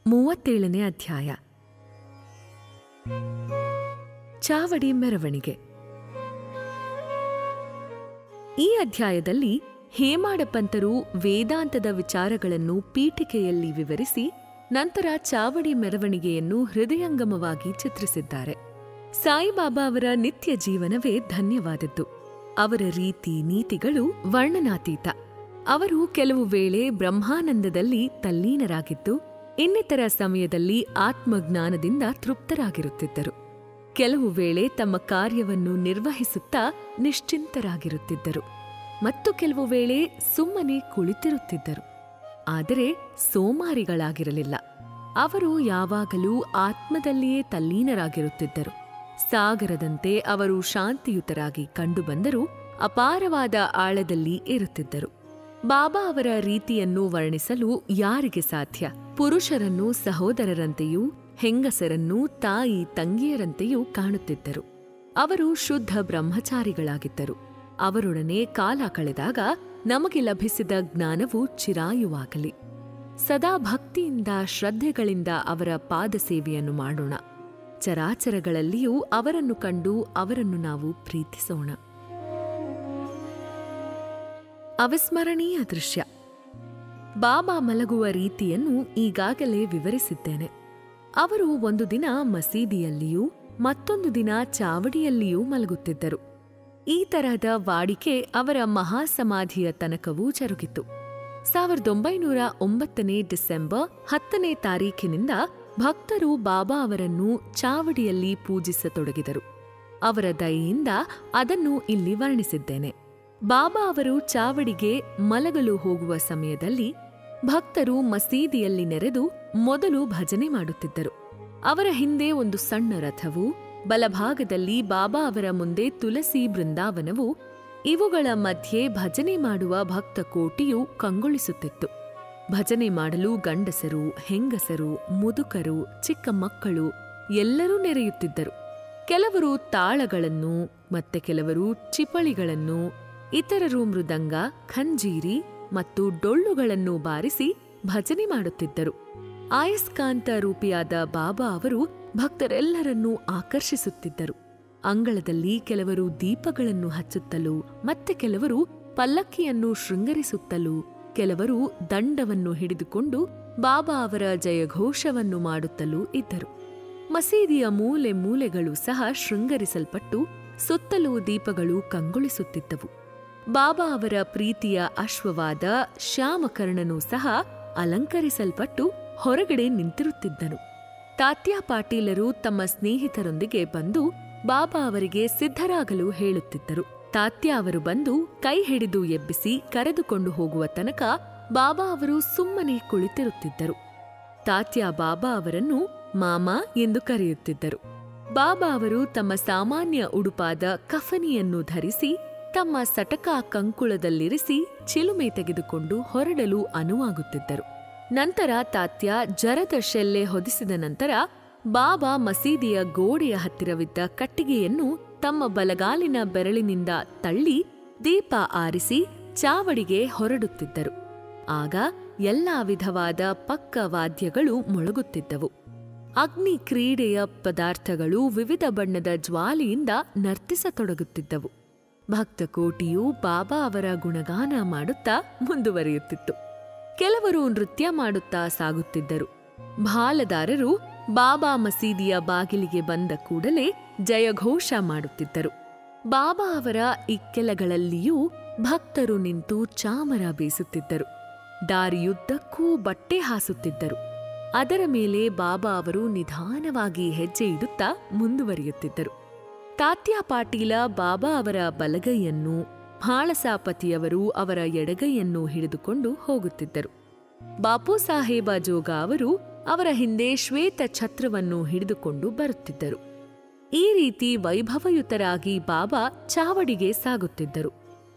ಮೂವತ್ತೇಳನೇ ಅಧ್ಯಾಯ. ಚಾವಡಿ ಮೆರವಣಿಗೆ. ಈ ಅಧ್ಯಾಯದಲ್ಲಿ ಹೇಮಾಡಪಂತರು ವೇದಾಂತದ ವಿಚಾರಗಳನ್ನು ಪೀಠಿಕೆಯಲ್ಲಿ ವಿವರಿಸಿ ನಂತರ ಚಾವಡಿ ಮೆರವಣಿಗೆಯನ್ನು ಹೃದಯಂಗಮವಾಗಿ ಚಿತ್ರಿಸಿದ್ದಾರೆ. ಸಾಯಿಬಾಬಾ ಅವರ ನಿತ್ಯ ಜೀವನವೇ ಧನ್ಯವಾದದ್ದು. ಅವರ ರೀತಿ ನೀತಿಗಳು ವರ್ಣನಾತೀತ. ಅವರು ಕೆಲವು ವೇಳೆ ಬ್ರಹ್ಮಾನಂದದಲ್ಲಿ ತಲ್ಲೀನರಾಗಿದ್ದು, ಇನ್ನಿತರ ಸಮಯದಲ್ಲಿ ಆತ್ಮಜ್ಞಾನದಿಂದ ತೃಪ್ತರಾಗಿರುತ್ತಿದ್ದರು. ಕೆಲವು ವೇಳೆ ತಮ್ಮ ಕಾರ್ಯವನ್ನು ನಿರ್ವಹಿಸುತ್ತಾ ನಿಶ್ಚಿಂತರಾಗಿರುತ್ತಿದ್ದರು ಮತ್ತು ಕೆಲವು ವೇಳೆ ಸುಮ್ಮನೆ ಕುಳಿತಿರುತ್ತಿದ್ದರು. ಆದರೆ ಸೋಮಾರಿಗಳಾಗಿರಲಿಲ್ಲ. ಅವರು ಯಾವಾಗಲೂ ಆತ್ಮದಲ್ಲಿಯೇ ತಲ್ಲೀನರಾಗಿರುತ್ತಿದ್ದರು. ಸಾಗರದಂತೆ ಅವರು ಶಾಂತಿಯುತರಾಗಿ ಕಂಡುಬಂದರೂ ಅಪಾರವಾದ ಆಳದಲ್ಲಿ ಇರುತ್ತಿದ್ದರು. ಬಾಬಾ ಅವರ ರೀತಿಯನ್ನು ವರ್ಣಿಸಲು ಯಾರಿಗೆ ಸಾಧ್ಯ? ಪುರುಷರನ್ನು ಸಹೋದರರಂತೆಯೂ ಹೆಂಗಸರನ್ನು ತಾಯಿ ತಂಗಿಯರಂತೆಯೂ ಕಾಣುತ್ತಿದ್ದರು. ಅವರು ಶುದ್ಧ ಬ್ರಹ್ಮಚಾರಿಗಳಾಗಿದ್ದರು. ಅವರೊಡನೆ ಕಾಲ ಕಳೆದಾಗ ನಮಗೆ ಲಭಿಸಿದ ಜ್ಞಾನವು ಚಿರಾಯುವಾಗಲಿ. ಸದಾ ಭಕ್ತಿಯಿಂದ ಶ್ರದ್ಧೆಗಳಿಂದ ಅವರ ಪಾದಸೇವೆಯನ್ನು ಮಾಡೋಣ. ಚರಾಚರಗಳಲ್ಲಿಯೂ ಅವರನ್ನು ಕಂಡು ಅವರನ್ನು ನಾವು ಪ್ರೀತಿಸೋಣ. ಅವಿಸ್ಮರಣೀಯ ದೃಶ್ಯ. ಬಾಬಾ ಮಲಗುವ ರೀತಿಯನ್ನು ಈಗಾಗಲೇ ವಿವರಿಸಿದ್ದೇನೆ. ಅವರು ಒಂದು ದಿನ ಮಸೀದಿಯಲ್ಲಿಯೂ ಮತ್ತೊಂದು ದಿನ ಚಾವಡಿಯಲ್ಲಿಯೂ ಮಲಗುತ್ತಿದ್ದರು. ಈ ತರಹದ ವಾಡಿಕೆ ಅವರ ಮಹಾಸಮಾಧಿಯ ತನಕವೂ ಜರುಗಿತು. 1909 ಡಿಸೆಂಬರ್ 10ನೇ ತಾರೀಖಿನಿಂದ ಭಕ್ತರು ಬಾಬಾ ಅವರನ್ನು ಚಾವಡಿಯಲ್ಲಿ ಪೂಜಿಸತೊಡಗಿದರು. ಅವರ ದಯೆಯಿಂದ ಅದನ್ನು ಇಲ್ಲಿ ವರ್ಣಿಸಿದ್ದೇನೆ. ಬಾಬಾ ಅವರು ಚಾವಡಿಗೆ ಮಲಗಲು ಹೋಗುವ ಸಮಯದಲ್ಲಿ ಭಕ್ತರು ಮಸೀದಿಯಲ್ಲಿ ನೆರೆದು ಮೊದಲು ಭಜನೆ ಮಾಡುತ್ತಿದ್ದರು. ಅವರ ಹಿಂದೆ ಒಂದು ಸಣ್ಣ ರಥವು, ಬಲಭಾಗದಲ್ಲಿ ಬಾಬಾ ಅವರ ಮುಂದೆ ತುಳಸಿ ಬೃಂದಾವನವು, ಇವುಗಳ ಮಧ್ಯೆ ಭಜನೆ ಮಾಡುವ ಭಕ್ತ ಕೋಟಿಯು ಕಂಗೊಳಿಸುತ್ತಿತ್ತು. ಭಜನೆ ಮಾಡಲು ಗಂಡಸರು, ಹೆಂಗಸರು, ಮುದುಕರು, ಚಿಕ್ಕ ಮಕ್ಕಳು ಎಲ್ಲರೂ ನೆರೆಯುತ್ತಿದ್ದರು. ಕೆಲವರು ತಾಳಗಳನ್ನು ಮತ್ತೆ ಕೆಲವರು ಚಿಪಳಿಗಳನ್ನು, ಇತರರು ಮೃದಂಗ, ಖಂಜೀರಿ ಮತ್ತು ಡೊಳ್ಳುಗಳನ್ನು ಬಾರಿಸಿ ಭಜನೆ ಮಾಡುತ್ತಿದ್ದರು. ಆಯಸ್ಕಾಂತ ರೂಪಿಯಾದ ಬಾಬಾ ಅವರು ಭಕ್ತರೆಲ್ಲರನ್ನೂ ಆಕರ್ಷಿಸುತ್ತಿದ್ದರು. ಅಂಗಳದಲ್ಲಿ ಕೆಲವರು ದೀಪಗಳನ್ನು ಹಚ್ಚುತ್ತಲೂ ಮತ್ತೆ ಕೆಲವರು ಪಲ್ಲಕ್ಕಿಯನ್ನು ಶೃಂಗರಿಸುತ್ತಲೂ, ಕೆಲವರು ದಂಡವನ್ನು ಹಿಡಿದುಕೊಂಡು ಬಾಬಾ ಅವರ ಜಯಘೋಷವನ್ನು ಮಾಡುತ್ತಲೂ ಇದ್ದರು. ಮಸೀದಿಯ ಮೂಲೆ ಮೂಲೆಗಳು ಸಹ ಶೃಂಗರಿಸಲ್ಪಟ್ಟು ಸುತ್ತಲೂ ದೀಪಗಳು ಕಂಗೊಳಿಸುತ್ತಿದ್ದವು. ಬಾಬಾ ಅವರ ಪ್ರೀತಿಯ ಅಶ್ವವಾದ ಶ್ಯಾಮಕರ್ಣನೂ ಸಹ ಅಲಂಕರಿಸಲ್ಪಟ್ಟು ಹೊರಗಡೆ ನಿಂತಿರುತ್ತಿದ್ದನು. ತಾತ್ಯಾ ಪಾಟೀಲರು ತಮ್ಮ ಸ್ನೇಹಿತರೊಂದಿಗೆ ಬಂದು ಬಾಬಾ ಅವರಿಗೆ ಸಿದ್ಧರಾಗಲು ಹೇಳುತ್ತಿದ್ದರು. ತಾತ್ಯಾ ಅವರು ಬಂದು ಕೈ ಹಿಡಿದು ಎಬ್ಬಿಸಿ ಕರೆದುಕೊಂಡು ಹೋಗುವ ತನಕ ಬಾಬಾ ಅವರು ಸುಮ್ಮನೆ ಕುಳಿತಿರುತ್ತಿದ್ದರು. ತಾತ್ಯಾ ಬಾಬಾ ಅವರನ್ನು ಮಾಮಾ ಎಂದು ಕರೆಯುತ್ತಿದ್ದರು. ಬಾಬಾ ಅವರು ತಮ್ಮ ಸಾಮಾನ್ಯ ಉಡುಪಾದ ಕಫನಿಯನ್ನು ಧರಿಸಿ ತಮ್ಮ ಸಟಕ ಕಂಕುಳದಲ್ಲಿರಿಸಿ ಚಿಲುಮೆ ತೆಗೆದುಕೊಂಡು ಹೊರಡಲು ಅನುವಾಗುತ್ತಿದ್ದರು. ನಂತರ ತಾತ್ಯಾ ಜರದ ಶೆಲ್ಲೆ ಹೊದಿಸಿದ ನಂತರ ಬಾಬಾ ಮಸೀದಿಯ ಗೋಡೆಯ ಹತ್ತಿರವಿದ್ದ ಕಟ್ಟಿಗೆಯನ್ನು ತಮ್ಮ ಬಲಗಾಲಿನ ಬೆರಳಿನಿಂದ ತಳ್ಳಿ ದೀಪ ಆರಿಸಿ ಚಾವಡಿಗೆ ಹೊರಡುತ್ತಿದ್ದರು. ಆಗ ಎಲ್ಲಾ ವಿಧವಾದ ಪಕ್ಕ ವಾದ್ಯಗಳು ಮೊಳಗುತ್ತಿದ್ದವು. ಅಗ್ನಿ ಕ್ರೀಡೆಯ ಪದಾರ್ಥಗಳು ವಿವಿಧ ಬಣ್ಣದ ಜ್ವಾಲೆಯಿಂದ ನರ್ತಿಸತೊಡಗುತ್ತಿದ್ದವು. ಭಕ್ತ ಕೋಟಿಯು ಬಾಬಾ ಅವರ ಗುಣಗಾನ ಮಾಡುತ್ತಾ ಮುಂದುವರಿಯುತ್ತಿತ್ತು. ಕೆಲವರು ನೃತ್ಯ ಮಾಡುತ್ತಾ ಸಾಗುತ್ತಿದ್ದರು. ಭಾಲದಾರರು ಬಾಬಾ ಮಸೀದಿಯ ಬಾಗಿಲಿಗೆ ಬಂದ ಕೂಡಲೇ ಜಯಘೋಷ ಮಾಡುತ್ತಿದ್ದರು. ಬಾಬಾ ಅವರ ಇಕ್ಕೆಲಗಳಲ್ಲಿಯೂ ಭಕ್ತರು ನಿಂತು ಚಾಮರ ಬೀಸುತ್ತಿದ್ದರು. ದಾರಿಯುದ್ದಕ್ಕೂ ಬಟ್ಟೆ ಹಾಸುತ್ತಿದ್ದರು. ಅದರ ಮೇಲೆ ಬಾಬಾ ಅವರು ನಿಧಾನವಾಗಿ ಹೆಜ್ಜೆ ಇಡುತ್ತಾ ಮುಂದುವರಿಯುತ್ತಿದ್ದರು. ತಾತ್ಯಾ ಪಾಟೀಲ ಬಾಬಾ ಅವರ ಬಲಗೈಯನ್ನು, ಭಾಳಸಾಪತಿಯವರು ಅವರ ಎಡಗೈಯನ್ನು ಹಿಡಿದುಕೊಂಡು ಹೋಗುತ್ತಿದ್ದರು. ಬಾಪು ಸಾಹೇಬ ಜೋಗ ಅವರು ಅವರ ಹಿಂದೆ ಶ್ವೇತ ಛತ್ರವನ್ನು ಹಿಡಿದುಕೊಂಡು ಬರುತ್ತಿದ್ದರು. ಈ ರೀತಿ ವೈಭವಯುತರಾಗಿ ಬಾಬಾ ಚಾವಡಿಗೆ ಸಾಗುತ್ತಿದ್ದರು.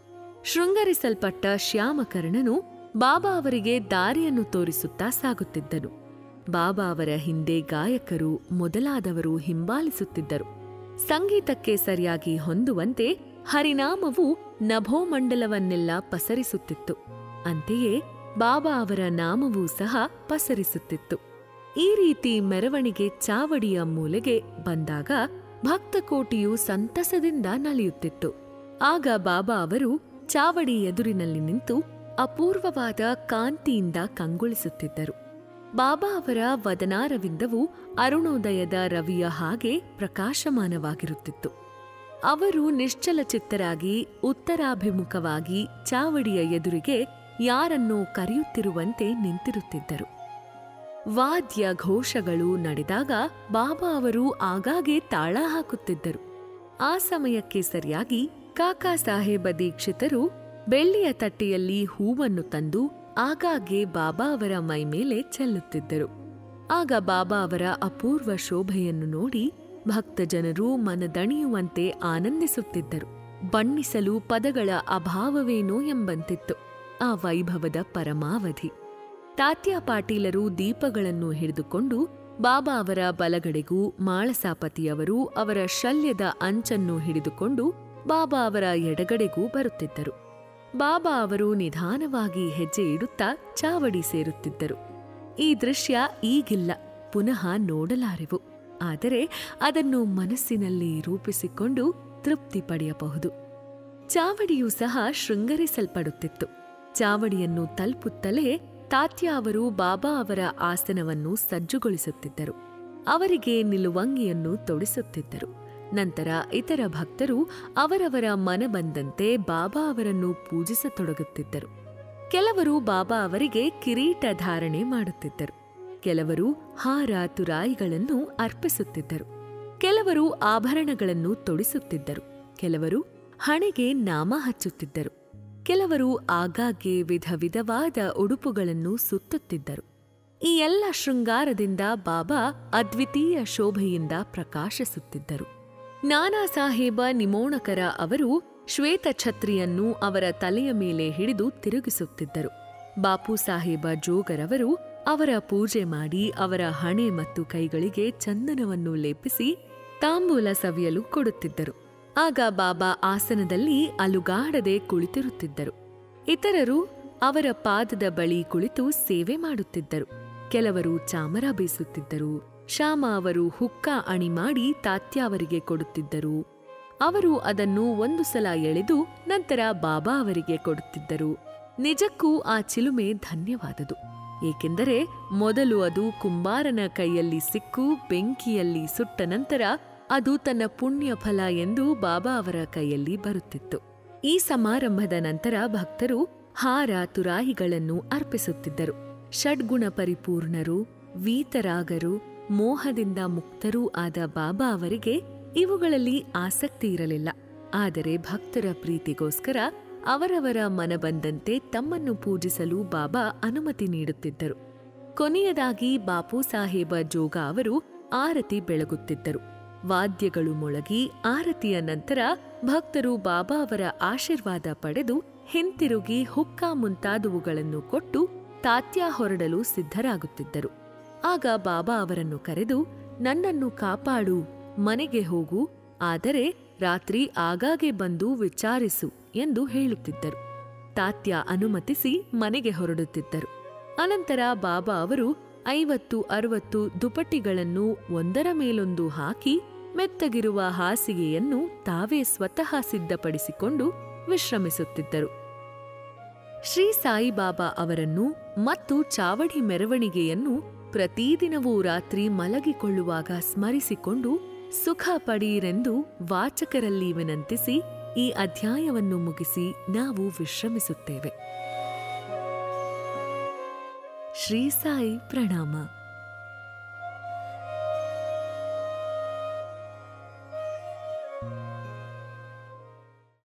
ಶೃಂಗರಿಸಲ್ಪಟ್ಟ ಶ್ಯಾಮಕರ್ಣನು ಬಾಬಾ ಅವರಿಗೆ ದಾರಿಯನ್ನು ತೋರಿಸುತ್ತಾ ಸಾಗುತ್ತಿದ್ದನು. ಬಾಬಾ ಅವರ ಹಿಂದೆ ಗಾಯಕರು ಮೊದಲಾದವರು ಹಿಂಬಾಲಿಸುತ್ತಿದ್ದರು. ಸಂಗೀತಕ್ಕೆ ಸರಿಯಾಗಿ ಹೊಂದುವಂತೆ ಹರಿನಾಮವು ನಭೋಮಂಡಲವನ್ನೆಲ್ಲ ಪಸರಿಸುತ್ತಿತ್ತು. ಅಂತೆಯೇ ಬಾಬಾ ಅವರ ನಾಮವೂ ಸಹ ಪಸರಿಸುತ್ತಿತ್ತು. ಈ ರೀತಿ ಮೆರವಣಿಗೆ ಚಾವಡಿಯ ಮೂಲೆಗೆ ಬಂದಾಗ ಭಕ್ತಕೋಟಿಯು ಸಂತಸದಿಂದ ನಲಿಯುತ್ತಿತ್ತು. ಆಗ ಬಾಬಾ ಅವರು ಚಾವಡಿ ಎದುರಿನಲ್ಲಿ ನಿಂತು ಅಪೂರ್ವವಾದ ಕಾಂತಿಯಿಂದ ಕಂಗೊಳಿಸುತ್ತಿದ್ದರು. ಬಾಬಾ ಅವರ ವದನಾರವಿಂದವು ಅರುಣೋದಯದ ರವಿಯ ಹಾಗೆ ಪ್ರಕಾಶಮಾನವಾಗಿರುತ್ತಿತ್ತು. ಅವರು ನಿಶ್ಚಲಚಿತ್ತರಾಗಿ ಉತ್ತರಾಭಿಮುಖವಾಗಿ ಚಾವಡಿಯ ಎದುರಿಗೆ ಯಾರನ್ನೋ ಕರೆಯುತ್ತಿರುವಂತೆ ನಿಂತಿರುತ್ತಿದ್ದರು. ವಾದ್ಯ ಘೋಷಗಳು ನಡೆದಾಗ ಬಾಬಾ ಅವರು ಆಗಾಗ್ಗೆ ತಾಳ ಹಾಕುತ್ತಿದ್ದರು. ಆ ಸಮಯಕ್ಕೆ ಸರಿಯಾಗಿ ಕಾಕಾ ಸಾಹೇಬ ದೀಕ್ಷಿತರು ಬೆಳ್ಳಿಯ ತಟ್ಟೆಯಲ್ಲಿ ಹೂವನ್ನು ತಂದು ಆಗಾಗ್ಗೆ ಬಾಬಾ ಅವರ ಮೈಮೇಲೆ ಚೆಲ್ಲುತ್ತಿದ್ದರು. ಆಗ ಬಾಬಾ ಅವರ ಅಪೂರ್ವ ಶೋಭೆಯನ್ನು ನೋಡಿ ಭಕ್ತಜನರು ಮನದಣಿಯುವಂತೆ ಆನಂದಿಸುತ್ತಿದ್ದರು. ಬಣ್ಣಿಸಲು ಪದಗಳ ಅಭಾವವೇನೋ ಎಂಬಂತಿತ್ತು ಆ ವೈಭವದ ಪರಮಾವಧಿ. ತಾತ್ಯಾ ಪಾಟೀಲರು ದೀಪಗಳನ್ನು ಹಿಡಿದುಕೊಂಡು ಬಾಬಾ ಅವರ ಬಲಗಡೆಗೂ, ಮಾಳಸಾಪತಿಯವರು ಅವರ ಶಲ್ಯದ ಅಂಚನ್ನು ಹಿಡಿದುಕೊಂಡು ಬಾಬಾ ಅವರ ಎಡಗಡೆಗೂ ಬರುತ್ತಿದ್ದರು. ಬಾಬಾ ಅವರು ನಿಧಾನವಾಗಿ ಹೆಜ್ಜೆ ಇಡುತ್ತಾ ಚಾವಡಿ ಸೇರುತ್ತಿದ್ದರು. ಈ ದೃಶ್ಯ ಈಗಿಲ್ಲ, ಪುನಃ ನೋಡಲಾರೆವು. ಆದರೆ ಅದನ್ನು ಮನಸ್ಸಿನಲ್ಲಿ ರೂಪಿಸಿಕೊಂಡು ತೃಪ್ತಿ ಪಡೆಯಬಹುದು. ಚಾವಡಿಯೂ ಸಹ ಶೃಂಗರಿಸಲ್ಪಡುತ್ತಿತ್ತು. ಚಾವಡಿಯನ್ನು ತಲುಪುತ್ತಲೇ ತಾತ್ಯಾ ಅವರು ಬಾಬಾ ಅವರ ಆಸನವನ್ನು ಸಜ್ಜುಗೊಳಿಸುತ್ತಿದ್ದರು. ಅವರಿಗೆ ನಿಲುವಂಗಿಯನ್ನು ತೊಡಿಸುತ್ತಿದ್ದರು. ನಂತರ ಇತರ ಭಕ್ತರು ಅವರವರ ಮನ ಬಂದಂತೆ ಬಾಬಾ ಅವರನ್ನು ಪೂಜಿಸತೊಡಗುತ್ತಿದ್ದರು. ಕೆಲವರು ಬಾಬಾ ಅವರಿಗೆ ಕಿರೀಟ ಧಾರಣೆ ಮಾಡುತ್ತಿದ್ದರು. ಕೆಲವರು ಹಾರ ತುರಾಯಿಗಳನ್ನು ಅರ್ಪಿಸುತ್ತಿದ್ದರು. ಕೆಲವರು ಆಭರಣಗಳನ್ನು ತೊಡಿಸುತ್ತಿದ್ದರು. ಕೆಲವರು ಹಣೆಗೆ ನಾಮ ಹಚ್ಚುತ್ತಿದ್ದರು. ಕೆಲವರು ಆಗಾಗ್ಗೆ ವಿಧ ವಿಧವಾದ ಉಡುಪುಗಳನ್ನು ಸುತ್ತುತ್ತಿದ್ದರು. ಈ ಎಲ್ಲ ಶೃಂಗಾರದಿಂದ ಬಾಬಾ ಅದ್ವಿತೀಯ ಶೋಭೆಯಿಂದ ಪ್ರಕಾಶಿಸುತ್ತಿದ್ದರು. ನಾನಾ ಸಾಹೇಬ ನಿಮೋಣಕರ ಅವರು ಶ್ವೇತಛತ್ರಿಯನ್ನು ಅವರ ತಲೆಯ ಮೇಲೆ ಹಿಡಿದು ತಿರುಗಿಸುತ್ತಿದ್ದರು. ಬಾಪು ಸಾಹೇಬ ಜೋಗರವರು ಅವರ ಪೂಜೆ ಮಾಡಿ ಅವರ ಹಣೆ ಮತ್ತು ಕೈಗಳಿಗೆ ಚಂದನವನ್ನು ಲೇಪಿಸಿ ತಾಂಬೂಲ ಸವಿಯಲು ಕೊಡುತ್ತಿದ್ದರು. ಆಗ ಬಾಬಾ ಆಸನದಲ್ಲಿ ಅಲುಗಾಡದೆ ಕುಳಿತಿರುತ್ತಿದ್ದರು. ಇತರರು ಅವರ ಪಾದದ ಬಳಿ ಕುಳಿತು ಸೇವೆ ಮಾಡುತ್ತಿದ್ದರು. ಕೆಲವರು ಚಾಮರ ಬೀಸುತ್ತಿದ್ದರು. ಶ್ಯಾಮ ಅವರು ಹುಕ್ಕ ಅಣಿ ಮಾಡಿ ತಾತ್ಯಾ ಅವರಿಗೆ ಕೊಡುತ್ತಿದ್ದರು. ಅವರು ಅದನ್ನು ಒಂದು ಸಲ ಎಳೆದು ನಂತರ ಬಾಬಾ ಅವರಿಗೆ ಕೊಡುತ್ತಿದ್ದರು. ನಿಜಕ್ಕೂ ಆ ಚಿಲುಮೆ ಧನ್ಯವಾದದು. ಏಕೆಂದರೆ ಮೊದಲು ಅದು ಕುಂಬಾರನ ಕೈಯಲ್ಲಿ ಸಿಕ್ಕು ಬೆಂಕಿಯಲ್ಲಿ ಸುಟ್ಟ ನಂತರ ಅದು ತನ್ನ ಪುಣ್ಯ ಫಲ ಎಂದು ಬಾಬಾ ಅವರ ಕೈಯಲ್ಲಿ ಬರುತ್ತಿತ್ತು. ಈ ಸಮಾರಂಭದ ನಂತರ ಭಕ್ತರು ಹಾರ ತುರಾಯಿಗಳನ್ನು ಅರ್ಪಿಸುತ್ತಿದ್ದರು. ಷಡ್ಗುಣ ಪರಿಪೂರ್ಣರು, ವೀತರಾಗರು, ಮೋಹದಿಂದ ಮುಕ್ತರೂ ಆದ ಬಾಬಾ ಅವರಿಗೆ ಇವುಗಳಲ್ಲಿ ಆಸಕ್ತಿ ಇರಲಿಲ್ಲ. ಆದರೆ ಭಕ್ತರ ಪ್ರೀತಿಗೋಸ್ಕರ ಅವರವರ ಮನ ಬಂದಂತೆ ತಮ್ಮನ್ನು ಪೂಜಿಸಲು ಬಾಬಾ ಅನುಮತಿ ನೀಡುತ್ತಿದ್ದರು. ಕೊನೆಯದಾಗಿ ಬಾಪು ಸಾಹೇಬ ಜೋಗ ಅವರು ಆರತಿ ಬೆಳಗುತ್ತಿದ್ದರು. ವಾದ್ಯಗಳು ಮೊಳಗಿ ಆರತಿಯ ನಂತರ ಭಕ್ತರು ಬಾಬಾ ಅವರ ಆಶೀರ್ವಾದ ಪಡೆದು ಹಿಂತಿರುಗಿ ಹುಕ್ಕ ಮುಂತಾದವುಗಳನ್ನು ಕೊಟ್ಟು ತಾತ್ಯಾ ಹೊರಡಲು ಸಿದ್ಧರಾಗುತ್ತಿದ್ದರು. ಆಗ ಬಾಬಾ ಅವರನ್ನು ಕರೆದು, ನನ್ನನ್ನು ಕಾಪಾಡು, ಮನೆಗೆ ಹೋಗು, ಆದರೆ ರಾತ್ರಿ ಆಗಾಗ್ಗೆ ಬಂದು ವಿಚಾರಿಸು ಎಂದು ಹೇಳುತ್ತಿದ್ದರು. ತಾತ್ಯಾ ಅನುಮತಿಸಿ ಮನೆಗೆ ಹೊರಡುತ್ತಿದ್ದರು. ಅನಂತರ ಬಾಬಾ ಅವರು 50-60 ದುಪಟ್ಟಿಗಳನ್ನು ಒಂದರ ಮೇಲೊಂದು ಹಾಕಿ ಮೆತ್ತಗಿರುವ ಹಾಸಿಗೆಯನ್ನು ತಾವೇ ಸ್ವತಃ ಸಿದ್ಧಪಡಿಸಿಕೊಂಡು ವಿಶ್ರಮಿಸುತ್ತಿದ್ದರು. ಶ್ರೀ ಸಾಯಿಬಾಬಾ ಅವರನ್ನು ಮತ್ತು ಚಾವಡಿ ಮೆರವಣಿಗೆಯನ್ನು ಪ್ರತಿದಿನವೂ ರಾತ್ರಿ ಮಲಗಿಕೊಳ್ಳುವಾಗ ಸ್ಮರಿಸಿಕೊಂಡು ಸುಖ ಪಡೆಯಿರೆಂದು ವಾಚಕರಲ್ಲಿ ವಿನಂತಿಸಿ ಈ ಅಧ್ಯಾಯವನ್ನು ಮುಗಿಸಿ ನಾವು ವಿಶ್ರಮಿಸುತ್ತೇವೆ. ಶ್ರೀ ಸಾಯಿ ಪ್ರಣಾಮ.